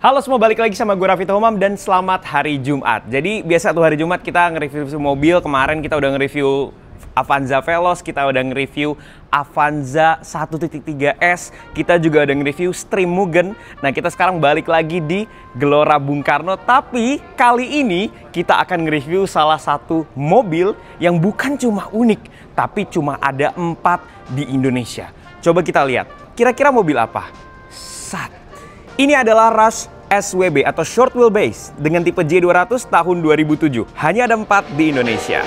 Halo semua, balik lagi sama gue Raffi Humam dan selamat hari Jumat. Jadi biasa tuh hari Jumat kita nge-review mobil. Kemarin kita udah nge-review Avanza Veloz, kita udah nge-review Avanza 1.3S, kita juga udah nge-review Stream Mugen. Nah, kita sekarang balik lagi di Gelora Bung Karno, tapi kali ini kita akan nge-review salah satu mobil yang bukan cuma unik, tapi cuma ada 4 di Indonesia. Coba kita lihat, kira-kira mobil apa? Ini adalah Rush SWB atau Short Wheelbase dengan tipe J200 tahun 2007. Hanya ada 4 di Indonesia.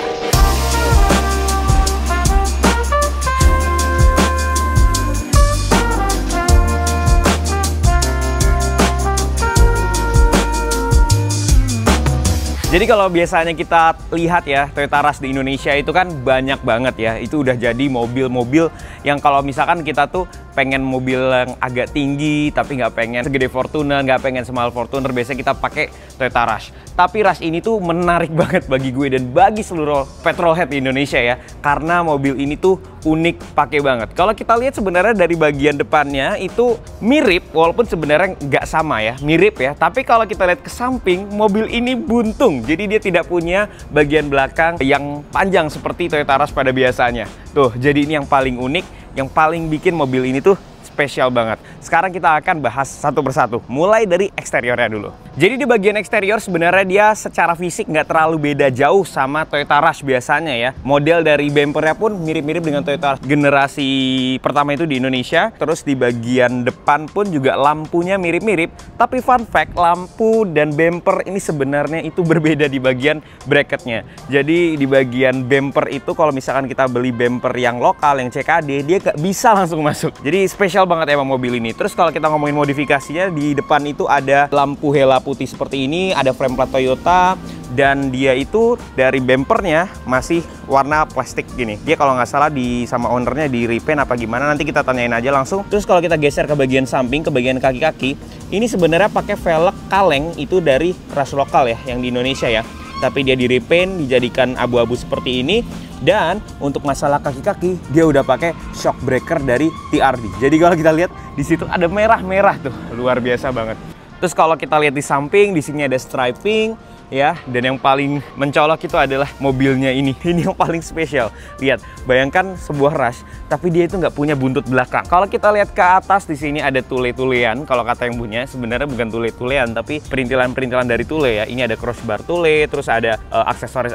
Jadi kalau biasanya kita lihat ya, Toyota Rush di Indonesia itu kan banyak banget ya. Itu udah jadi mobil-mobil yang kalau misalkan kita tuh pengen mobil yang agak tinggi, tapi nggak pengen segede Fortuner, nggak pengen small Fortuner, biasanya kita pakai Toyota Rush. Tapi Rush ini tuh menarik banget bagi gue dan bagi seluruh petrolhead di Indonesia ya. Karena mobil ini tuh unik, pakai banget. Kalau kita lihat sebenarnya dari bagian depannya itu mirip, walaupun sebenarnya nggak sama ya, mirip ya. Tapi kalau kita lihat ke samping, mobil ini buntung. Jadi dia tidak punya bagian belakang yang panjang seperti Toyota Rush pada biasanya. Tuh, jadi ini yang paling unik, yang paling bikin mobil ini tuh spesial banget. Sekarang kita akan bahas satu persatu, mulai dari eksteriornya dulu. Jadi di bagian eksterior sebenarnya dia secara fisik nggak terlalu beda jauh sama Toyota Rush biasanya ya. Model dari bumpernya pun mirip-mirip dengan Toyota Rush generasi pertama itu di Indonesia. Terus di bagian depan pun juga lampunya mirip-mirip. Tapi fun fact, lampu dan bumper ini sebenarnya itu berbeda di bagian bracketnya. Jadi di bagian bumper itu kalau misalkan kita beli bumper yang lokal, yang CKD, dia nggak bisa langsung masuk. Jadi spesial banget emang mobil ini. Terus kalau kita ngomongin modifikasinya, di depan itu ada lampu hela putih seperti ini, ada frame plat Toyota, dan dia itu dari bumpernya masih warna plastik gini. Dia kalau nggak salah sama ownernya di repaint apa gimana, nanti kita tanyain aja langsung. Terus kalau kita geser ke bagian samping, ke bagian kaki-kaki, ini sebenarnya pakai velg kaleng itu dari Rush lokal ya, yang di Indonesia ya. Tapi dia di repaint, dijadikan abu-abu seperti ini. Dan untuk masalah kaki-kaki, dia udah pakai shock breaker dari TRD. Jadi kalau kita lihat di situ ada merah-merah tuh, luar biasa banget. Terus kalau kita lihat di samping, di sini ada striping ya, dan yang paling mencolok itu adalah mobilnya ini. Ini yang paling spesial. Lihat, bayangkan sebuah Rush, tapi dia itu nggak punya buntut belakang. Kalau kita lihat ke atas, di sini ada tule-tulean. Kalau kata yang punya, sebenarnya bukan tule-tulean, tapi perintilan-perintilan dari tule ya. Ini ada crossbar tule, terus ada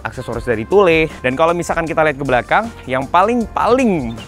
aksesoris dari tule. Dan kalau misalkan kita lihat ke belakang, yang paling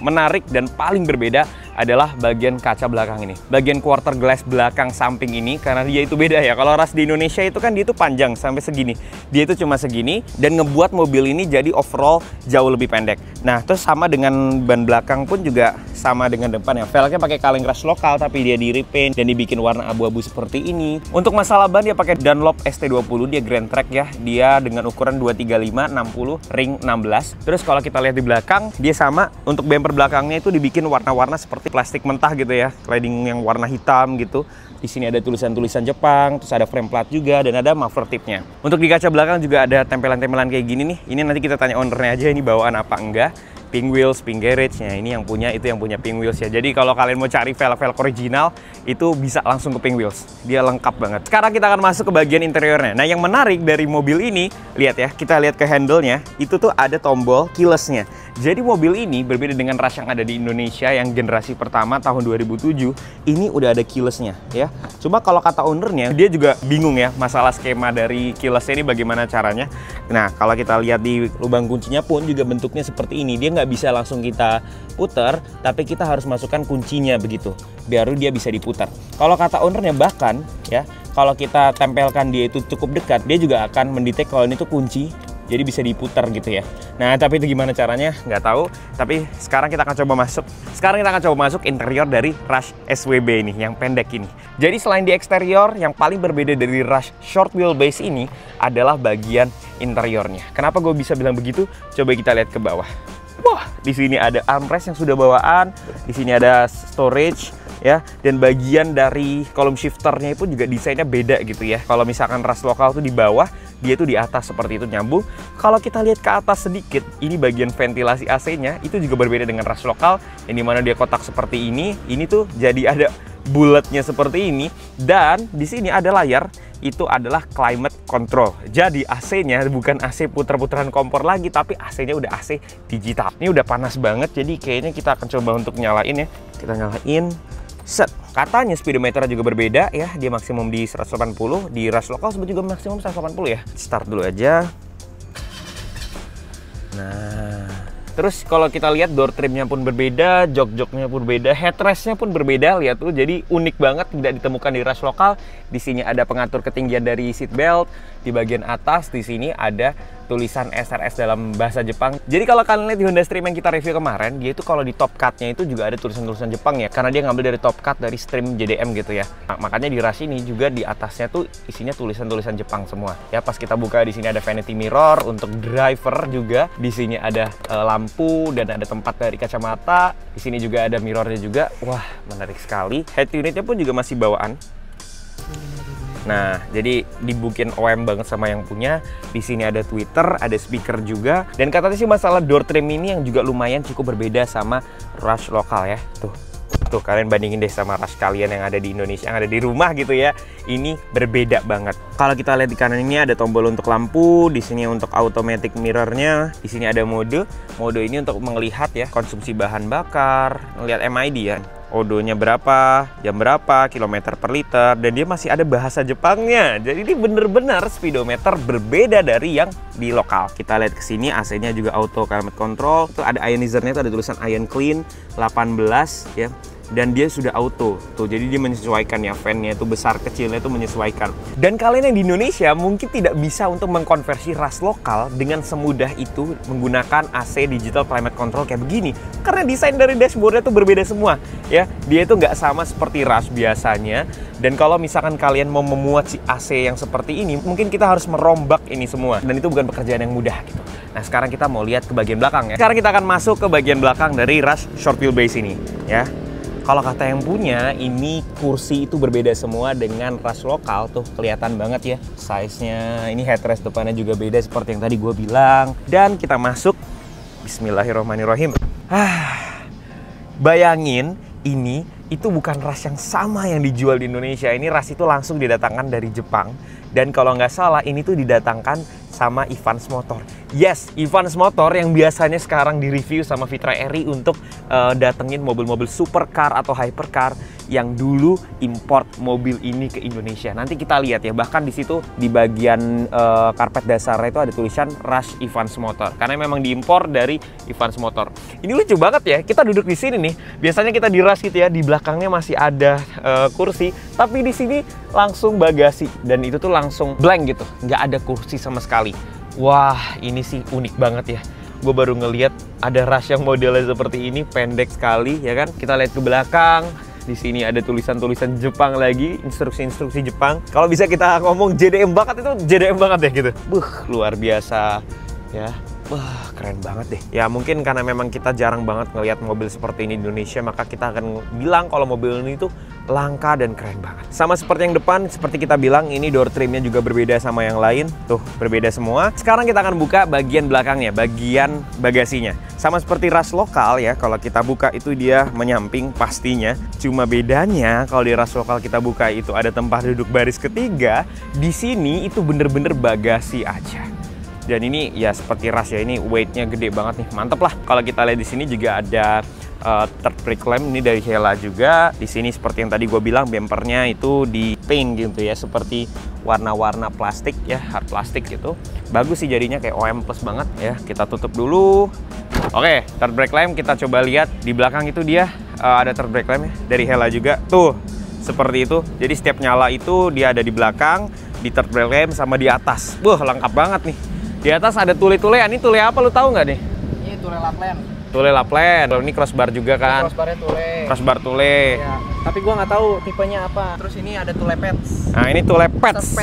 menarik dan paling berbeda adalah bagian kaca belakang ini. Bagian quarter glass belakang samping ini, karena dia itu beda ya. Kalau Rush di Indonesia itu kan dia itu panjang sampai segini. Dia itu cuma segini dan ngebuat mobil ini jadi overall jauh lebih pendek. Nah, terus sama dengan ban belakang pun juga sama dengan depan ya. Velgnya pakai kaleng Rush lokal tapi dia di repaint dan dibikin warna abu-abu seperti ini. Untuk masalah ban dia pakai Dunlop ST20, dia Grand Track ya. Dia dengan ukuran 235 60 ring 16. Terus kalau kita lihat di belakang, dia sama. Untuk bumper belakangnya itu dibikin warna-warna seperti plastik mentah gitu ya, cladding yang warna hitam gitu. Di sini ada tulisan-tulisan Jepang, terus ada frame plat juga, dan ada muffler tipnya. Untuk di kaca belakang juga ada tempelan-tempelan kayak gini nih. Ini nanti kita tanya ownernya aja ini bawaan apa enggak. Pink wheels, pink garage, ya ini yang punya, itu yang punya pink wheels ya. Jadi kalau kalian mau cari velg original, itu bisa langsung ke pink wheels. Dia lengkap banget. Sekarang kita akan masuk ke bagian interiornya. Nah, yang menarik dari mobil ini, lihat ya, kita lihat ke handle-nya, itu tuh ada tombol keyless-nya. Jadi mobil ini berbeda dengan Rush yang ada di Indonesia yang generasi pertama tahun 2007, ini udah ada keyless-nya ya. Cuma kalau kata ownernya, dia juga bingung ya masalah skema dari keyless-nya ini bagaimana caranya. Nah, kalau kita lihat di lubang kuncinya pun juga bentuknya seperti ini. Dia nggak bisa langsung kita putar, tapi kita harus masukkan kuncinya begitu, biar dia bisa diputar. Kalau kata ownernya bahkan ya, kalau kita tempelkan dia itu cukup dekat, dia juga akan mendetek kalau ini tuh kunci, jadi bisa diputar gitu ya. Nah, tapi itu gimana caranya? Nggak tahu. Tapi sekarang kita akan coba masuk. Sekarang kita akan coba masuk interior dari Rush SWB ini, yang pendek ini. Jadi selain di eksterior, yang paling berbeda dari Rush Short Wheelbase ini adalah bagian interiornya. Kenapa gue bisa bilang begitu? Coba kita lihat ke bawah. Wah, di sini ada armrest yang sudah bawaan, di sini ada storage ya, dan bagian dari column shifternya pun juga desainnya beda gitu ya. Kalau misalkan Rush lokal tuh di bawah, dia tuh di atas seperti itu nyambung. Kalau kita lihat ke atas sedikit, ini bagian ventilasi AC-nya itu juga berbeda dengan Rush lokal, yang dimana dia kotak seperti ini tuh jadi ada bulatnya seperti ini. Dan di sini ada layar, itu adalah climate control. Jadi AC-nya bukan AC puter-puteran kompor lagi, tapi AC-nya udah AC digital. Ini udah panas banget, jadi kayaknya kita akan coba untuk nyalain ya. Kita nyalain, set. Katanya speedometer juga berbeda ya, dia maksimum di 180, di rush lokal juga maksimum 180 ya. Start dulu aja. Nah, terus kalau kita lihat door trimnya pun berbeda, jok-joknya pun berbeda, headrestnya pun berbeda, lihat tuh. Jadi unik banget, tidak ditemukan di rush lokal. Di sini ada pengatur ketinggian dari seat belt. Di bagian atas di sini ada tulisan SRS dalam bahasa Jepang. Jadi kalau kalian lihat di Honda Stream yang kita review kemarin, dia itu kalau di top cut-nya itu juga ada tulisan-tulisan Jepang ya, karena dia ngambil dari top cut dari Stream JDM gitu ya. Nah, makanya di Rush ini juga di atasnya tuh isinya tulisan-tulisan Jepang semua. Ya pas kita buka di sini ada vanity mirror untuk driver juga. Di sini ada lampu dan ada tempat dari kacamata. Di sini juga ada mirrornya juga. Wah, menarik sekali. Head unitnya pun juga masih bawaan. Nah, jadi dibukin OEM banget sama yang punya. Di sini ada tweeter, ada speaker juga. Dan katanya sih masalah door trim ini yang juga lumayan cukup berbeda sama Rush lokal ya. Tuh kalian bandingin deh sama Rush kalian yang ada di Indonesia, yang ada di rumah gitu ya. Ini berbeda banget. Kalau kita lihat di kanan ini ada tombol untuk lampu, di sini untuk automatic mirrornya, di sini ada mode. Mode ini untuk melihat ya konsumsi bahan bakar, melihat MID ya. Odonya berapa, jam berapa, kilometer per liter, dan dia masih ada bahasa Jepangnya. Jadi ini bener-bener speedometer berbeda dari yang di lokal. Kita lihat ke sini, AC-nya juga auto climate control. Itu ada ionizer-nya, itu ada tulisan Ion Clean 18 ya. Dan dia sudah auto tuh, jadi dia menyesuaikan ya, fan-nya itu besar kecilnya itu menyesuaikan. Dan kalian yang di Indonesia mungkin tidak bisa untuk mengkonversi Rush lokal dengan semudah itu menggunakan AC digital climate control kayak begini, karena desain dari dashboardnya tuh berbeda semua ya. Dia itu nggak sama seperti Rush biasanya. Dan kalau misalkan kalian mau memuat si AC yang seperti ini, mungkin kita harus merombak ini semua, dan itu bukan pekerjaan yang mudah gitu. Nah sekarang kita mau lihat ke bagian belakang ya. Sekarang kita akan masuk ke bagian belakang dari Rush short wheelbase ini ya. Kalau kata yang punya, ini kursi itu berbeda semua dengan Rush lokal tuh, kelihatan banget ya size-nya. Ini headrest depannya juga beda seperti yang tadi gue bilang. Dan kita masuk, bismillahirrahmanirrahim. Bayangin ini itu bukan Rush yang sama yang dijual di Indonesia. Ini Rush itu langsung didatangkan dari Jepang. Dan kalau nggak salah ini tuh didatangkan sama Evans Motor. Yes, Evans Motor yang biasanya sekarang di-review sama Fitra Eri untuk datengin mobil-mobil supercar atau hypercar yang dulu import mobil ini ke Indonesia. Nanti kita lihat ya, bahkan di situ di bagian karpet dasarnya itu ada tulisan Rush Evans Motor, karena memang diimpor dari Evans Motor. Ini lucu banget ya, kita duduk di sini nih. Biasanya kita di Rush gitu ya, di belakangnya masih ada kursi, tapi di sini langsung bagasi, dan itu tuh langsung blank gitu, nggak ada kursi sama sekali. Wah, ini sih unik banget ya. Gue baru ngeliat ada Rush yang modelnya seperti ini, pendek sekali ya kan. Kita lihat ke belakang. Di sini ada tulisan-tulisan Jepang lagi, instruksi-instruksi Jepang. Kalau bisa kita ngomong JDM banget, itu JDM banget ya gitu. Luar biasa ya. Wah, keren banget deh. Ya mungkin karena memang kita jarang banget ngelihat mobil seperti ini di Indonesia, maka kita akan bilang kalau mobil ini tuh langka dan keren banget. Sama seperti yang depan, seperti kita bilang, ini door trimnya juga berbeda sama yang lain. Tuh, berbeda semua. Sekarang kita akan buka bagian belakangnya, bagian bagasinya. Sama seperti Rush lokal ya, kalau kita buka itu dia menyamping pastinya. Cuma bedanya kalau di Rush lokal kita buka itu ada tempat duduk baris ketiga. Di sini itu bener-bener bagasi aja. Dan ini ya seperti Rush ya, ini weightnya gede banget nih, mantep lah. Kalau kita lihat di sini juga ada third brake lamp, ini dari Hella juga. Di sini seperti yang tadi gue bilang, bempernya itu di paint gitu ya, seperti warna-warna plastik ya, hard plastik gitu. Bagus sih jadinya, kayak OEM plus banget ya. Kita tutup dulu. Oke, third brake lamp kita coba lihat di belakang itu dia ada third brake lamp ya, dari Hella juga. Tuh, seperti itu. Jadi setiap nyala itu dia ada di belakang, di third brake lamp sama di atas. Lengkap banget nih. Di atas ada tule-tulean. Ini tule apa, lu tahu nggak nih? Ini tule Lapland. Tule Lapland. Ini crossbar juga kan? Crossbarnya tule. Crossbar tule. Ya, tapi gua nggak tahu tipenya apa. Terus ini ada tule pads. Nah, ini tule pads.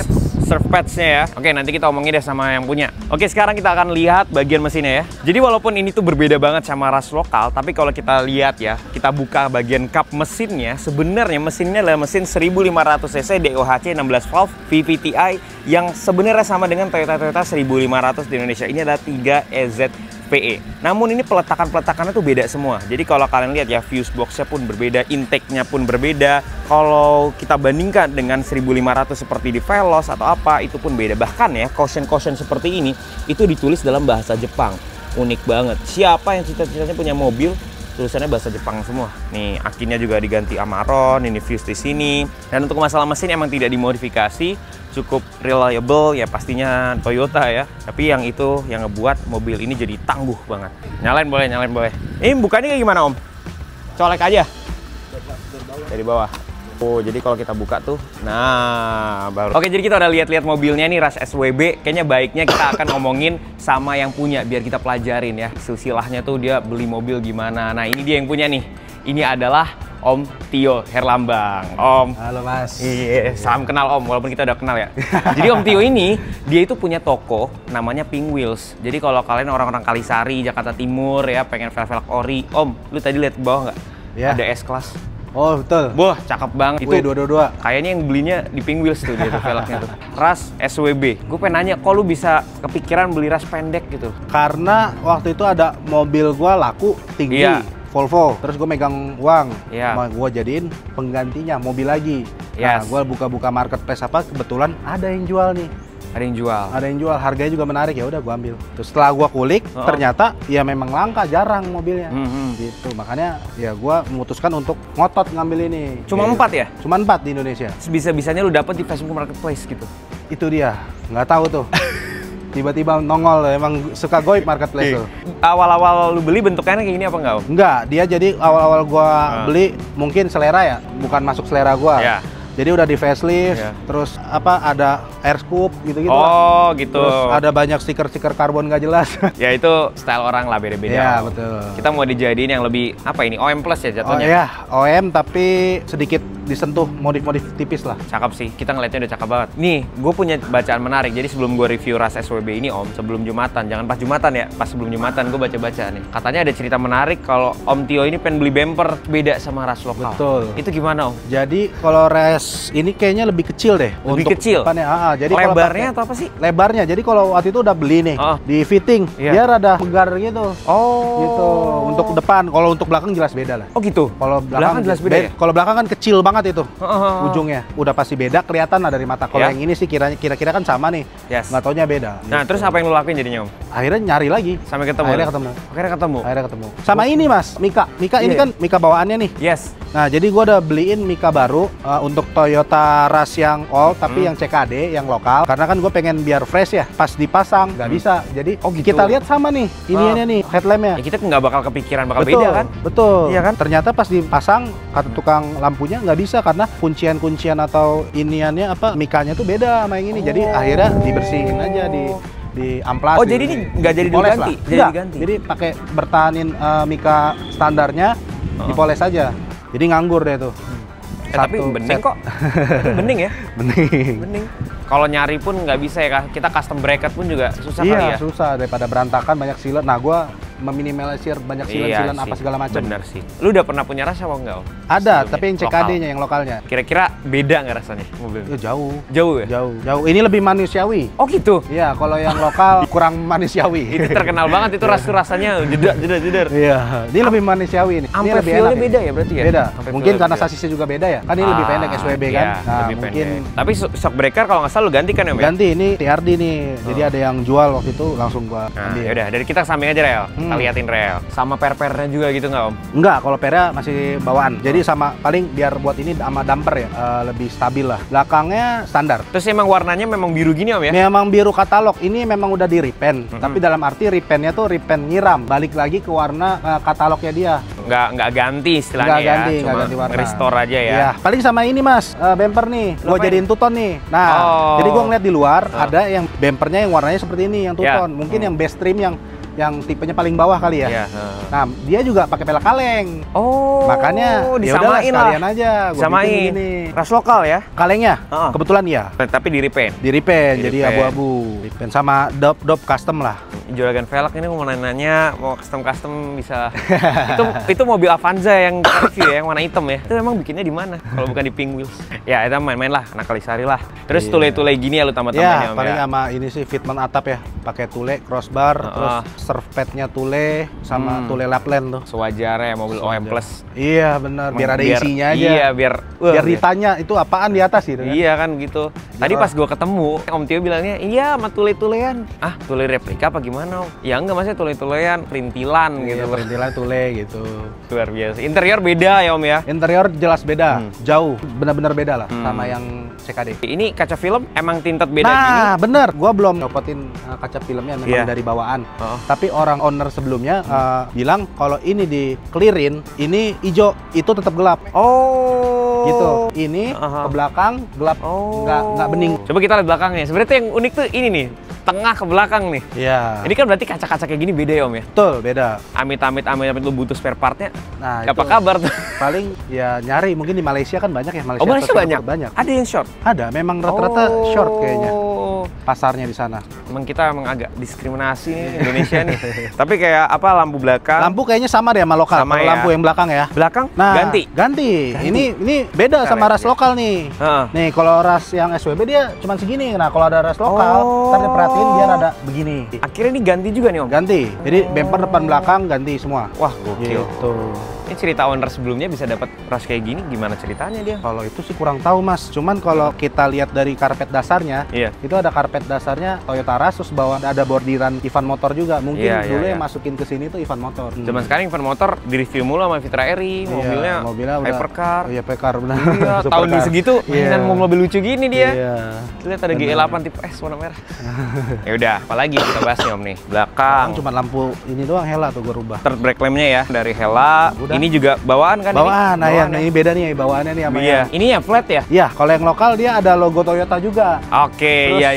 Surf pads-nya ya. Oke, nanti kita omongin deh sama yang punya. Oke, sekarang kita akan lihat bagian mesinnya ya. Jadi walaupun ini tuh berbeda banget sama Rush lokal, tapi kalau kita lihat ya, kita buka bagian kap mesinnya, sebenarnya mesinnya adalah mesin 1500 cc DOHC 16 valve VVTi yang sebenarnya sama dengan Toyota 1500 di Indonesia. Ini adalah 3EZ PE. Namun ini peletakannya tuh beda semua. Jadi kalau kalian lihat ya, fuse box-nya pun berbeda, intake-nya pun berbeda. Kalau kita bandingkan dengan 1500 seperti di Veloz atau apa, itu pun beda. Bahkan ya, caution seperti ini itu ditulis dalam bahasa Jepang. Unik banget. Siapa yang cita-citanya punya mobil tulisannya bahasa Jepang semua. Nih, akinya juga diganti Amaron, ini fuse di sini. Dan untuk masalah mesin emang tidak dimodifikasi, cukup reliable ya, pastinya Toyota ya. Tapi yang itu yang ngebuat mobil ini jadi tangguh banget. Nyalain boleh. Ini bukannya kayak gimana, Om? Colek aja. Dari bawah. Oh, jadi kalau kita buka tuh, nah baru. Oke, jadi kita udah lihat-lihat mobilnya nih, Rush SWB. Kayaknya baiknya kita akan ngomongin sama yang punya, biar kita pelajarin ya silsilahnya tuh dia beli mobil gimana. Nah, ini dia yang punya nih. Ini adalah Om Tio Herlambang. Om. Halo Mas. Iya, salam kenal Om, walaupun kita udah kenal ya. Jadi Om Tio ini, dia itu punya toko namanya Pink Wheels. Jadi kalau kalian orang-orang Kalisari, Jakarta Timur ya, pengen velg ori. Om, lu tadi lihat bawah nggak? Ya. Ada S-Class. Oh betul. Wah, cakep banget. Itu W222. kayaknya yang belinya di Pink Wheels tuh dia tuh velgnya tuh. Rush SWB. Gue pengen nanya, kok lu bisa kepikiran beli Rush pendek gitu? Karena waktu itu ada mobil gua laku tinggi, Iya. Volvo. Terus gue megang uang, Iya. gue jadiin penggantinya mobil lagi. Nah, Yes. gue buka-buka marketplace apa, kebetulan ada yang jual nih. Ada yang jual. Ada yang jual, harganya juga menarik, ya udah gue ambil. Terus setelah gue kulik, ternyata ya memang langka, jarang mobilnya. Gitu, makanya ya gue memutuskan untuk ngotot ngambil ini. Cuma 4 ya? Cuma 4 di Indonesia. Bisa-bisanya lu dapet di Facebook Marketplace gitu. Itu dia, nggak tahu tuh. Tiba-tiba nongol, emang suka goib marketplace tuh. Awal-awal lu beli bentuknya kayak gini apa enggak, Om? Enggak, dia jadi awal-awal gua beli mungkin selera ya, bukan masuk selera gua. Ya. Jadi udah di facelift, Iya. terus apa ada air scoop gitu-gitu Oh, gitu. Terus ada banyak stiker-stiker karbon nggak jelas. Ya itu style orang lah, beda-beda. Iya, Om. betul. Kita mau dijadiin yang lebih apa ini? OM plus ya Oh jatuhnya. iya, OM tapi sedikit disentuh modif-modif tipis lah. Cakep sih, kita ngeliatnya udah cakep banget. Nih, gue punya bacaan menarik. Jadi sebelum gue review Rush SWB ini, Om, sebelum Jumatan, jangan pas Jumatan ya, pas sebelum Jumatan gue baca-baca nih. Katanya ada cerita menarik kalau Om Tio ini pengen beli bumper beda sama Rush lokal. Betul. Itu gimana, Om? Jadi kalau Rush ini kayaknya lebih kecil deh. Lebih untuk kecil? depannya. Jadi kalau Lebarnya pakai- atau apa sih? Lebarnya. Jadi kalau waktu itu udah beli nih, di fitting, Iya. dia rada pegar gitu. Oh. Gitu. Untuk depan, kalau untuk belakang jelas beda lah. Oh gitu? Kalau belakang jelas beda ya? Kalau belakang kan kecil banget itu. Ujungnya udah pasti beda, kelihatan lah dari mata. Kalau Ya. yang ini sih kira-kira kan sama nih. Yes. Nggak taunya beda. Nah, gitu. terus apa yang lu lakuin jadinya, Om? Akhirnya nyari lagi. Sampai ketemu? Akhirnya ketemu. Akhirnya ketemu? Sama ini Mas, Mika. Mika ini Iya. kan Mika bawaannya nih. Yes. Nah, jadi gua udah beliin Mika baru untuk Toyota Rush yang old, tapi yang CKD, yang lokal. Karena kan gue pengen biar fresh ya. Pas dipasang nggak bisa. Jadi Oh, gitu. kita lihat sama nih, iniannya nih, headlampnya. Ya kita nggak bakal kepikiran bakal Betul, beda kan? betul. Iya kan? Ternyata pas dipasang, kata tukang lampunya nggak bisa karena kuncian-kuncian atau iniannya apa, mikanya tuh beda sama yang ini. Jadi akhirnya dibersihin aja di amplas. Oh, jadi ini nggak jadi dipoles diganti? lah. Jadi Nggak. diganti? Jadi pakai bertahanin mika standarnya, dipoles aja. Jadi nganggur deh tuh. Tapi bening set. kok. Tapi bening ya? Bening. Bening. Kalau nyari pun nggak bisa ya, kita custom bracket pun juga susah kali ya? Iya, susah daripada berantakan banyak silet. Nah, gua meminimalisir banyak silen-silen apa sih, segala macam. Bener sih. Lu udah pernah punya Rush apa enggak, Om? Ada, Sebelumnya? tapi yang CKD-nya, yang lokalnya. Kira-kira beda nggak rasanya mobilnya? Ya, jauh. Jauh ya? Jauh. Ini lebih manusiawi. Oh gitu? Iya, kalau yang lokal kurang manusiawi. Itu terkenal banget itu rasanya jeder. Iya, ini lebih manusiawi nih. Ini Ampe lebih feel-nya enak. beda ya berarti ya? Beda. Ampe Mungkin feel-nya karena beda. sasisnya juga beda ya. Kan ini lebih pendek SWB kan. Iya, Nah, lebih mungkin pendek. Tapi shock breaker kalau nggak salah lu ganti kan ya, Om? ganti ini TRD nih. Jadi ada yang jual waktu itu langsung gua Nah, ambil. yaudah, dari kita samping aja rel. Kita liatin rel. Sama per-pernya juga gitu nggak, Om? Enggak, kalau pernya masih bawaan. Jadi sama paling biar buat ini sama damper ya, lebih stabil lah. Belakangnya standar. Terus emang warnanya memang biru gini, Om ya? Memang biru katalog. Ini memang udah di repaint. Tapi dalam arti repaintnya tuh repaint nyiram. Balik lagi ke warna katalognya dia. Nggak ganti istilahnya Nggak ya? ganti, nggak Cuma ganti warna. restore aja ya? Iya, paling sama ini Mas, bumper nih. Gua Ngapain? jadiin two-tone nih. Nah, Oh. jadi gua ngeliat di luar ada yang bumpernya yang warnanya seperti ini, yang two-tone. Ya. Mungkin yang base trim yang tipenya paling bawah kali ya. Iya. Nah, dia juga pakai pelek kaleng. Oh, Makanya ya udahlah, disamain lah. sekalian aja gua Samain. bikin gini. Ras lokal ya? Kalengnya Heeh. kebetulan iya. Tapi di repaint. Di repaint, Di jadi repaint. abu-abu. Repaint sama dop custom lah. Juragan velg ini mau nanya mau custom bisa. itu mobil Avanza yang kita review ya, yang warna hitam ya. Itu emang bikinnya di mana? Kalau bukan di Pink Wheels. Ya, itu main-main lah, anak Kalisari lah. Terus Iya. tule-tule gini ya lu tambah-tambahin Ya, ya, Om paling ya. sama ini sih fitment atap ya. pakai tule crossbar, terus surf padnya tule sama tule Lapland tuh. Sewajarnya mobil OM Plus. Iya benar, biar ada isinya aja. Iya, biar ditanya itu apaan di atas gitu kan. Iya kan gitu. Tadi pas gua ketemu, Om Tio bilangnya, "Iya, sama tule-tulean." Ah, tule replika apa gimana, Om? Ya enggak, maksudnya tule-tulean, perintilan gitu. Perintilan tule gitu. Luar biasa. Interior beda ya, Om ya? Interior jelas beda, jauh, benar-benar beda lah sama yang CKD. Ini kaca film emang tinted beda gini? Nah, bener. Gua belum nyopotin kaca filmnya memang dari bawaan. Tapi orang owner sebelumnya bilang kalau ini di clearin, ini hijau, itu tetap gelap. Oh. Gitu. Ini ke belakang gelap, nggak bening. Coba kita lihat belakangnya. Sebenarnya yang unik tuh ini nih, tengah ke belakang nih. Iya. Ini kan berarti kaca-kaca kayak gini beda ya, Om ya? Betul, beda. Amit-amit lu butuh spare partnya. Nah, apa kabar tuh? Paling ya nyari, mungkin di Malaysia kan banyak ya. Malaysia banyak? Ada yang short? Ada, memang rata-rata short kayaknya. Pasarnya di sana. Emang kita agak diskriminasi nih Indonesia nih. Tapi kayak apa, lampu belakang? Lampu kayaknya sama deh sama lokal. Sama ya. Lampu yang belakang ya. Belakang? Nah, ganti. Ini beda sama ras lokal nih. Nih kalau ras yang SWB dia cuma segini. Nah kalau ada ras lokal, ntar diperhatiin biar ada begini. Akhirnya ini ganti juga nih, Om? Ganti. Jadi bumper depan belakang ganti semua. Wah, gokil. Gitu. Ini cerita owner sebelumnya bisa dapat ras kayak gini, gimana ceritanya dia? Kalau itu sih kurang tahu, Mas. Cuman kalau kita lihat dari karpet dasarnya, itu ada karpet dasarnya Toyota Rush, terus bawah ada bordiran Ivan Motor juga. Mungkin dulu yang masukin ke sini tuh Ivan Motor. Zaman sekarang Ivan Motor di-review mulu sama Fitra Eri, mobilnya hypercar. Iya, hypercar benar. Iya, tahun segitu mainan mobil lucu gini dia. Iya. Lihat ada GL8 tipe S warna merah. Ya udah, apalagi kita bahas nih, Om nih. Belakang. Cuma lampu ini doang Hella tuh gue rubah. Third brake lamp-nya ya dari Hella. Ini juga bawaan kan? Bawaan, nah ya, ini beda nih bawaannya nih sama ya. Ini ya flat ya? Iya, kalau yang lokal dia ada logo Toyota juga. Oke, iya.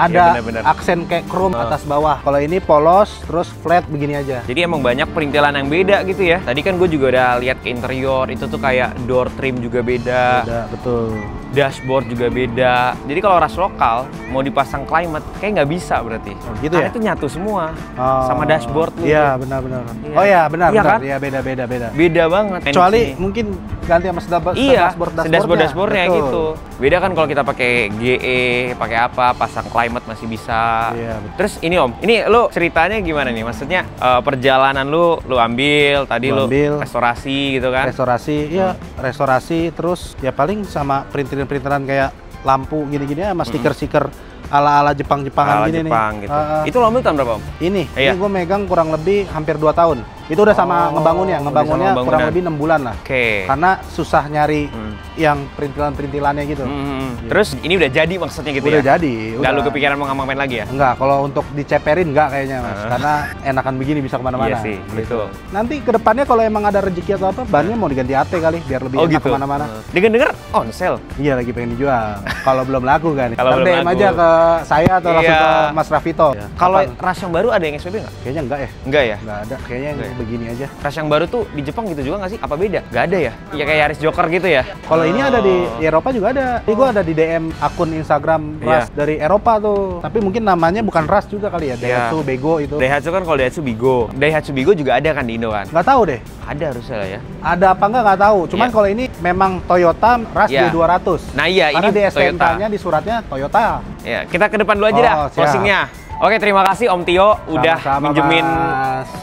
Ada aksen kayak chrome atas bawah. Kalau ini polos, terus flat begini aja. Jadi emang banyak perintilan yang beda gitu ya. Tadi kan gue juga udah lihat ke interior, itu tuh kayak door trim juga beda. Beda, betul. Dashboard juga beda. Jadi kalau ras lokal mau dipasang climate kayak nggak bisa berarti. Gitu karena ya? itu nyatu semua sama dashboard lu. Iya, benar-benar. Oh iya, benar. Kan? Iya, beda. Beda banget. Kecuali mungkin ganti sama dashboardnya gitu. Beda kan kalau kita pakai GE, pakai apa, pasang climate masih bisa. Iya, terus ini, Om, ini lu ceritanya gimana nih? Maksudnya perjalanan lu ambil tadi lu restorasi gitu kan? Restorasi terus ya paling sama perintilan kayak lampu gini-gini sama stiker-stiker ala-ala Jepang-Jepangan gini Jepang nih. Gitu. Itu lo ambil tahun berapa, Om? Ini gue megang kurang lebih hampir 2 tahun. Itu udah sama ngebangunnya kurang lebih 6 bulan lah. Karena susah nyari yang perintilannya gitu. Terus ini udah jadi maksudnya gitu udah ya? Jadi. Nggak lu kepikiran mau ngapain lagi ya? Enggak, kalau untuk diceperin enggak kayaknya, Mas. Karena enakan begini bisa kemana-mana. Iya sih, betul. Nanti kedepannya kalau emang ada rezeki atau apa, bannya mau diganti AT kali biar lebih enak gitu? Kemana-mana. Dengar on sale? Iya, lagi pengen dijual. Kalau belum laku kan. Kalau belum DM laku aja ke saya atau langsung ke Mas Rafito. Kalau ras yang baru ada yang SWB nggak? Kayaknya enggak ya. Enggak ya? Enggak ada. Kayaknya yang begini aja. Ras yang baru tuh di Jepang gitu juga nggak sih? Apa beda? Nggak ada ya? Ya kayak Yaris Joker gitu ya? Kalau ini ada di Eropa juga ada. Ini gue ada di DM akun Instagram Ras dari Eropa tuh. Tapi mungkin namanya bukan Ras juga kali ya. Daihatsu Bego itu. Daihatsu kan kalau Daihatsu Bigo. Daihatsu Bigo juga ada kan di Indo kan? Nggak tahu deh. Ada harusnya lah ya. Ada apa nggak tahu. Cuman kalau ini memang Toyota Ras D200. Nah iya, karena ini di STNK-nya di suratnya Toyota. Ya, kita ke depan dulu aja dah closingnya. Oke, terima kasih Om Tio udah minjemin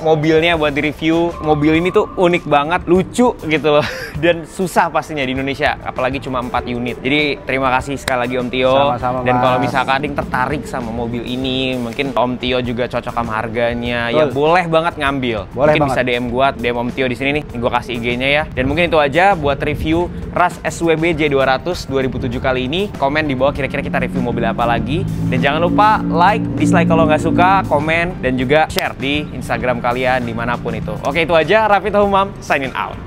mobilnya buat di-review. Mobil ini tuh unik banget, lucu gitu loh. Dan susah pastinya di Indonesia, apalagi cuma 4 unit. Jadi terima kasih sekali lagi Om Tio. Sama-sama, dan kalau Mas. misalkan ada yang tertarik sama mobil ini, mungkin Om Tio juga cocok sama harganya. Ya boleh banget ngambil. Mungkin bisa DM gua, DM Om Tio di sini nih. Gua kasih IG-nya ya. Dan mungkin itu aja buat review Ras SWB J200 2007 kali ini. Komen di bawah kira-kira kita review mobil apa lagi. Dan jangan lupa like, dislike kalau nggak suka, komen, dan juga share di Instagram kalian dimanapun itu. Oke, itu aja. Rafito Humam, signing out.